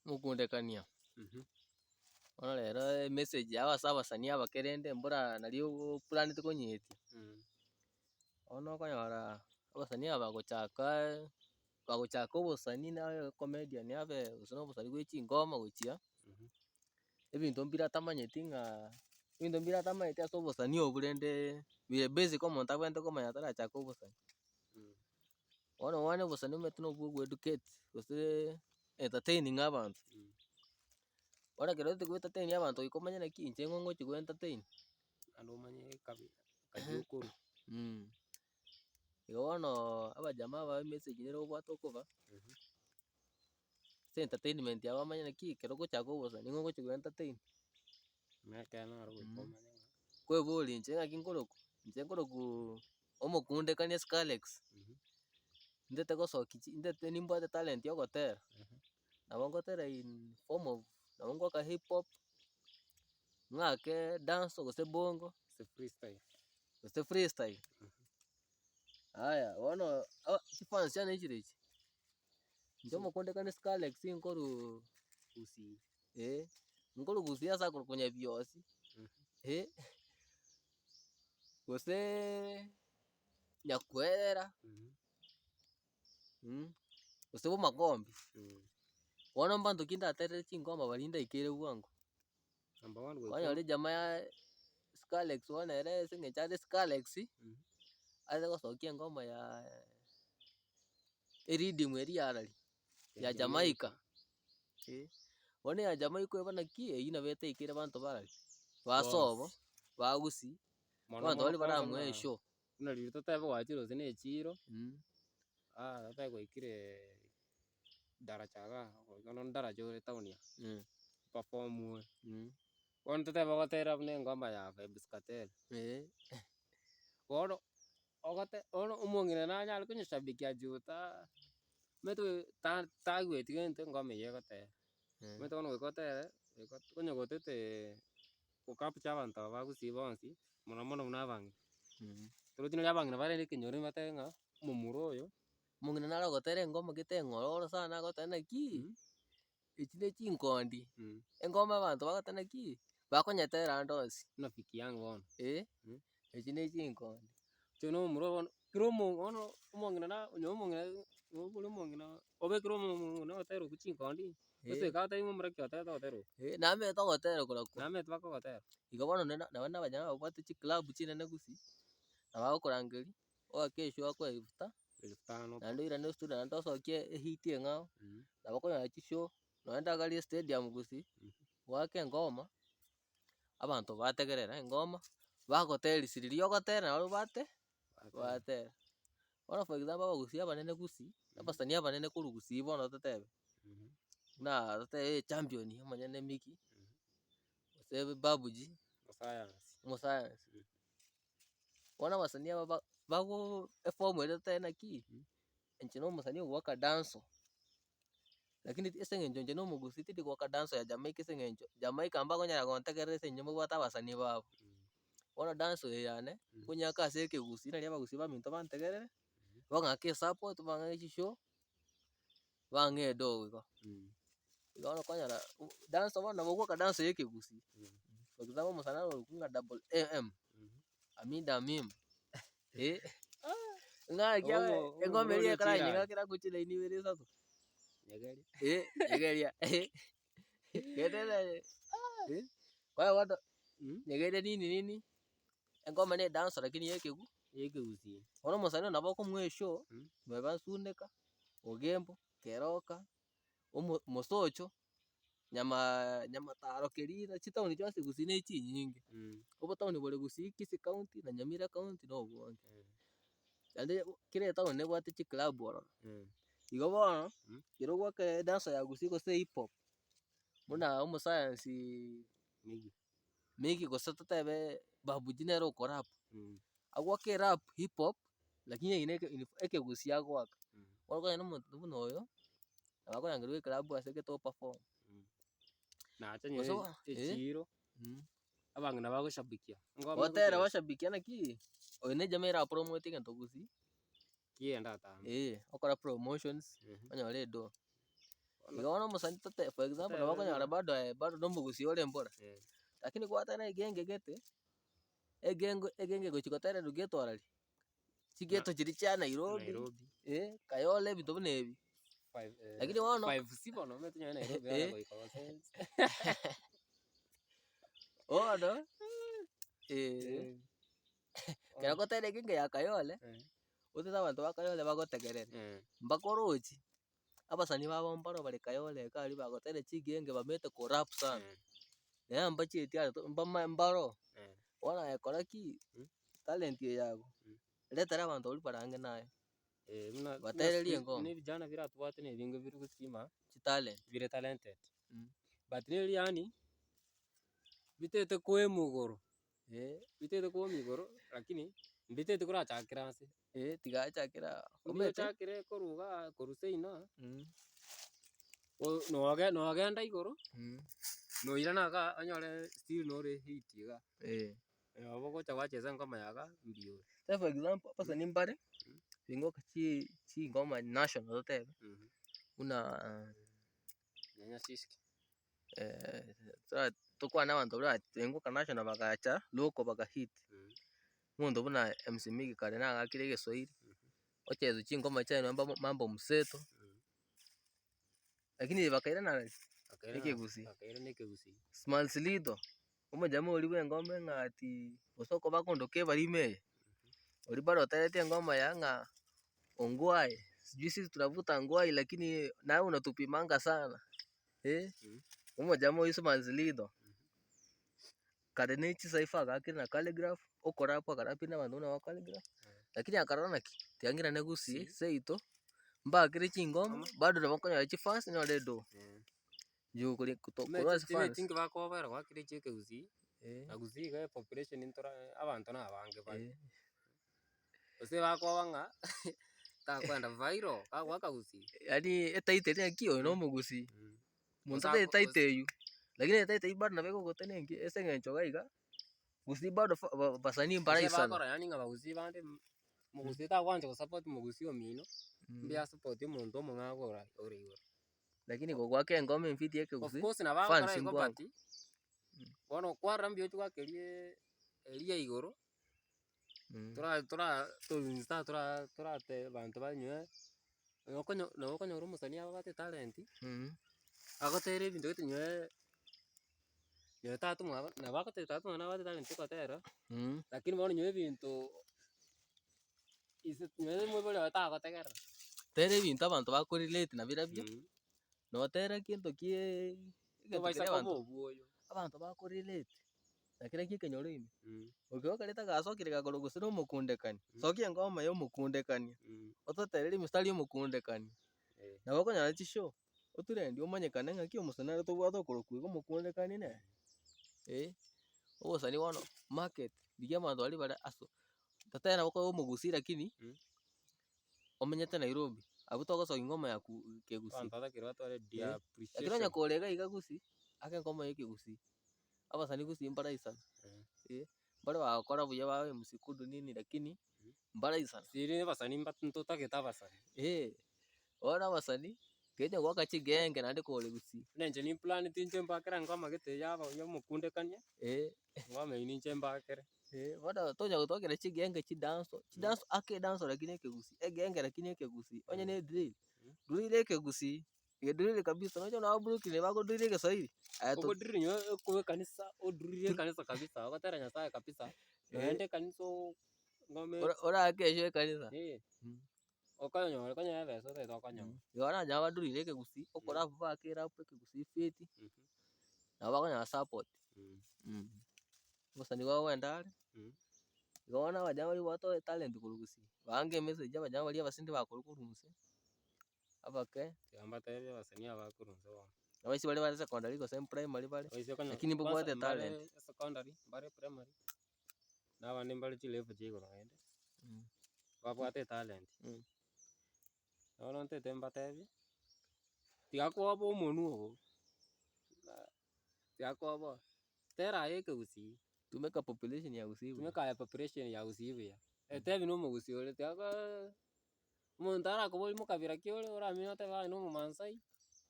mukundekania ona rero message ya abasani abakerende mbora nario planete konyetia ona okonyora abasani bagochaka obosani na comedian abe gose na obosani bwa chingoma gochia ebinto mbiratamanyeti ng'a ebinto mbiratamanyeti ase obosani obwo rende bire basic omonto abwenerete komanya tarachaka obosani. Bono one obosani omanyete nobwo ogoeducate gose entertaining abanto. Bono ekero otagete goentertain abanto goika omanye naki inche nigo ngochi goentertain naende omanye kabi okorwa. Igo bono abajamaa aba emessage nere obwate okoba ase entertainment yabo bamanye naki ekero ogochaka obosani nigo ogochi goentertain. Kweboria inche ng'aki nkoroku, inche nkoroku omokundekania Scarlex ndete gosokia ndete nimbwate talent ya ogotera nabo nkotera in form of nabo ngoka hip hop ng'ake dance gose bongo gose freestyle. Aya bono chifans chiane nchire echi inche omokundekania Scarlex nkorwa gusii nkorwa gusii ase akorwa konya biosi gose nyakwera gose bomagombia. Bono mbantoki ndaterire chingoma baria ndaikeire bwango kwanyora ejamaa ya Scarlex bono ere ase eng'encho are Scarlex aete gosokia engoma ya eriddim eria arari ya Jamaica. Bono ya Jamaica eba naki eywo nabo etakeire banto barari basobo ba gusii abanto baria baramoa eshow. Buna riria totebe gwachire gose na echiro totebe gwaikire ndaracha iga goika na ndaracha ore town ya perform bono totebe ogotera buna engoma ya Vybz Kartel bono bono omong'ina nanyare konyeshabikia juu omanyete tagweti gento engoma eywo egotera omanyete bono goika otere onye gotete gocapture abanto aba ba gusii bonsi mono mono buna abang'ina torochi nari abang'ina barenge ekenyoro nibatebe ng'a omomura oyo omong'ina nare gotera engoma gete eng'ororo sana agoteba naki echi na chinkondi engoma abanto bagoteba naki bakonyetera ndosi buna Fiki Young bono echi na chinkondi inche na omomura bono kera bono omong'ina onye omong'ina nobori omong'ina obekire omong'ina ogotera okwo chinkondi gose iga otebia omomura ki otagete gotera okwo naemete ogotera korokwo naemete bakogotera. igo bono nabo na abanyama babwate chiclub chinene gusii nabo bagokorangeria ogaka eshow akoe 50,000 naende oirane studio naende osokie ehit eng'ao nabo okonyora chishow nonye ndagarie stadium gusii gwake engoma abanto bategerera engoma bagoterisia riria ogotera nabo batera. Bono for example abagusii abanene gusii abasani abanene korwa gusii bono totebe buna totebe champion omonyene Mickey gose Babuji omosayansi. Bono abasani aba bago eform ere totebe naki inche na omosani ogwaka dancehall lakini ase eng'encho inche na omogusii tindi goka dancehall ya Jamaica ase eng'encho Jamaica mbakonyara gontegerera ase inche mbabwate abasani babo. Bono dancehall yane nkonyaka ase ekegusii nari abagusii baminto bantegerere bang'ake esupport bang'ake chishow bang'e edogo igo. Igo bono okonyora dancehall bono nabo ogwoka dancehall ya ekegusii for example omosani arorokwa ng'a Double AM Amid Amim ng'aki engoma eria ekaranyegokera gochia line ibere isato nyegeria kwaya bono nyegeria nini engoma na edancehall lakini ya ekegusii. Bono omosani oyo nabo okomoa eshow nyoe nsundeka Ogembo Keroka Mosocho Nyamataro Kericho chitaoni chionsi gusii na chinyinge obotaoni bore gusii Kisii county na Nyamira county na obwonge naende kera etaoni nebwate chiclub ororo. Igo bono ekero ogwaka edancehall ya gusii gose hip hop buna omosayansi Mickey gose totebe Babuji nere okorap agwake erap hip hop lakini eywo na ekegusii agwaka. Bono okonyora na omonto buna oyo nabo akorangeria eclub asegete operform nacha nyowe echiro abang'ina bagoshabikia gotera bashabikia naki oyo na ejamaa erapromote egento gusii kienda tambe okora promotions onyore edo. Nikaona musani tate for example na wako nyara bado no mugusi ole mbora. Lakini kwa tena igenge gete egenge gochikotere rugeto chigeto chiri cha Nairobi. Kayole bintu bunebi. Lakini wono 5 sipo no metu nyana Nairobi ala goiko sense. Odo kera kotere genge ya Kayole. Utita bantu ba Kayole bagotegerera. Mbakorochi abasani babo mbaro bari Kayole kali bagotere chigenge bamete corrupt sana. Mba chiti ato mbaro. Wana yakora ki talent yago. Letara bantu uri parange nayo. Batere liengo. Ni vijana vira tuwate ni vingo viru kusima. Talent. Vire talented. But ni yani bitete koe mugoro. Bitete koe mugoro lakini bitete kura chakirase. Tiga chakira. Umbe chakire koruga koruseina. No agenda igoro. No irana ka anyole still no re hitiga. Abo chagwa cheza ngoma yaga video. For example, pasa nimbare. Bingo kachi ngoma national tebe. Una nyanya siski. Tukwa na bantu bra bingo ka national bagacha loko baga hit. Mundo buna MC Migi kare na akire Kiswahili. Ochezo chingoma cha mambo mseto. Lakini bakaira na Nikegusi. Small Slido. Uma jamaa uliwe ngoma ngati osoko bakondoke barime. Uri bado tarete ngoma yanga ongwai. Sijui sisi tunavuta ngwai lakini nawe unatupimanga sana. Uma jamaa Small Slido. Kadenechi saifa gakira na calligraph okora hapo karapina bantu na calligraph. Lakini akarona ki tiangira negusi seito mba kire chingoma bado na bakonya ya chifans ni odedo. Juu kuri kutokora fans. Tingi bakobera kwa kire cheke uzi. Aguzi ga population intora abantu na abange bali. Ose bakobanga ta kwenda viral ka uzi. Yani etaite ni kio no mugusi. Muntu etaite yu. Lakini etaite bado na beko gotenengi esengencho gaiga. Gusi bado basani mbara sana. Bakora yani nga baguzi bande mugusi ta kwanje ko support mugusi omino. Mbia support muntu omungagora ore. Lakini kwa kwake ngome mfiti yake gusi. Of course na bakora iko party. Bono kwa rambio chwa kelie elia igoro. Tora te bantu banywe. Okonyo rumusani aba bate talent. Agotere bintu getinywe. Yo tatu mwa na bakote tatu na bate talent ko tera. Lakini bono nywe bintu ise nywe mwe bole batagotegera. Tere bintu abantu bakorelate na birabyo. No tere kintu kie abantu bakorelate. Nakira kikenyoro ime. Ukiwa kaleta gasokire gakoro gusino mukundekani. Sokia ngoma yo mukundekani. Ototereri mustari yo mukundekani. Na bako nyara chisho. Oturendi omanyekane ngaki omusana to bwato korokuigo mukundekani ne. Osani wano market bigia mandu ali bara aso. Tatena bako mugusi lakini omenyete Nairobi. Abutogo so ngoma ya kegusi. Pantata kirwato ale dia appreciation. Lakini nyakorega igagusi ake ngoma yake gusi. Abasani gusi mbara isana. Bado wakora buya bawe musikudu nini lakini mbara isana. Siri basani mbatunto taketa basani. Ora basani kenya gwaka chigenge nandi kole gusi. Nenje ni plan tinje mbakera ngoma gete yaba yo mukundekania. Ngoma ini nje mbakera. Bado tonya gutokera chigenge chidanso. Chidanso ake danso lakini yake gusi. Egenge lakini yake gusi. Onye ne drill. Drill yake gusi. Drill kabisa. Unajua na Brooklyn bako drill yake sahihi. Uko drill nyo kwa kanisa o drill kanisa kabisa. Wakatera nyasaye kabisa. Ende kanisa ngome. Ora kesho kanisa. Okanyo yave so te tokanyo. Yona jawa drill yake gusi. Okora baba kera hapo yake gusi fiti. Na bako nya support. Musani wao wendale. Yona wajama watu talent kulugusi. Bange message abajama bali abasindi bakurumuse. Abake yamba tebe basani abakurunze wa. Abaisi bali bali secondary ko same primary bali. Lakini mbo bote talent. Secondary bali primary. Na bandi bali chilefu chiko ngende. Babwate talent. Nono nte temba tebe. Tiako abo monu obo. Tiako abo. Tera yeke usi. Tumeka population ya usiwe. Tumeka population ya usiwe ya. Tebi no mugusi ole tiako. Muntara ko boli mukabira kiole ora mino te ba no Mansai.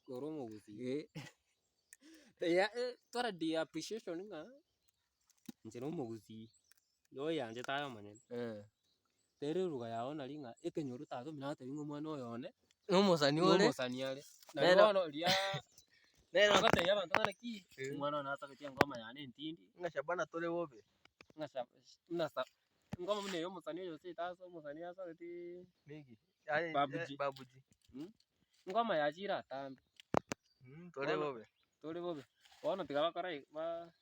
Koromo gusi. Ya tora di appreciation nga. Njero mo gusi. Yo yanje tayo manene. Tere ruga yaona linga ekenyoru tazo minata lingo mwana oyone. Umusani ule. Umusani yale. Na no lia. Nero kate yaba ntana ki. Mwana na ata kati ngoma yane ntindi. Nga Shabana tole wobe. Nga ngoma mune yo musani yo sitazo musani asa kati Migi. Babuji. Ngoma ya jira tambi. Tole wobe. Tole wobe. Ono tigaba karai ba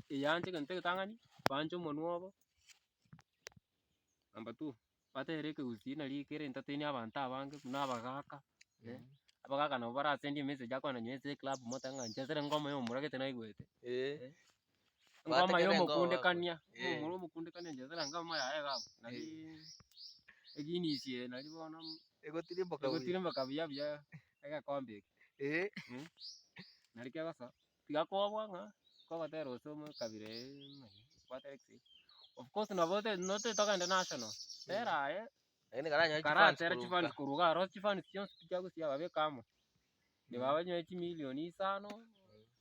yanje kente tangani banjo monuobo. Namba 2 batereke usina likere entateni abantu abange nabagaka. Abagaka nabo barasendi message akwana nyese club motanga nchesere ngoma yo muragete na igwete. Ngoma yo mukunde kania. Mumuro mukunde kania nchesere ngoma ya ega. Nali eginisie nali bona egotirimba kabia bia ega kombe. Nali kebasa tiga kobwa nga ko batero somo kabire kwateksi. Of course na vote not toka international. Tera Lakini karanya chifans kuruga ro chifans sions kijago sia babe kamo. Ni baba nyo 8 milioni 5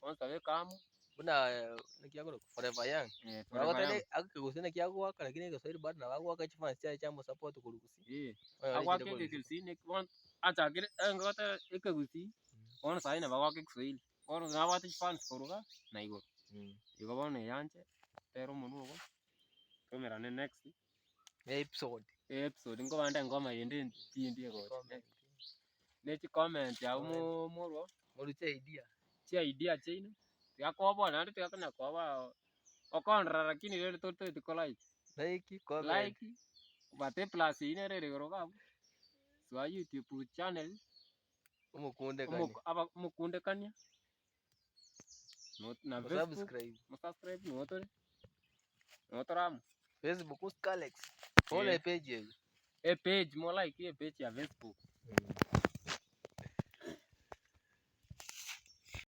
onsa babe kamo. Buna nikiago forever young. Bagotele akugusina kiago waka lakini Kiswahili bado na wako waka chifans cha mo support kurugusi. Agwa keke Kiswahili one acha gire ngota ekagusi. Ona sai na baba keke Kiswahili. Ona na watu chifans kuruga na igo. Igo bone yanje tero munugo. Kamera next episode ngo banda ngoma yende tindi go nechi comment ya muro che idea chino ya ko bona ndi kana ko ba okondra lakini lele toto tiko like bate plus ine rere goroga so YouTube channel umukunde kanya not na subscribe notoram Facebook Skalex. Follow page. Page more like a page ya Facebook.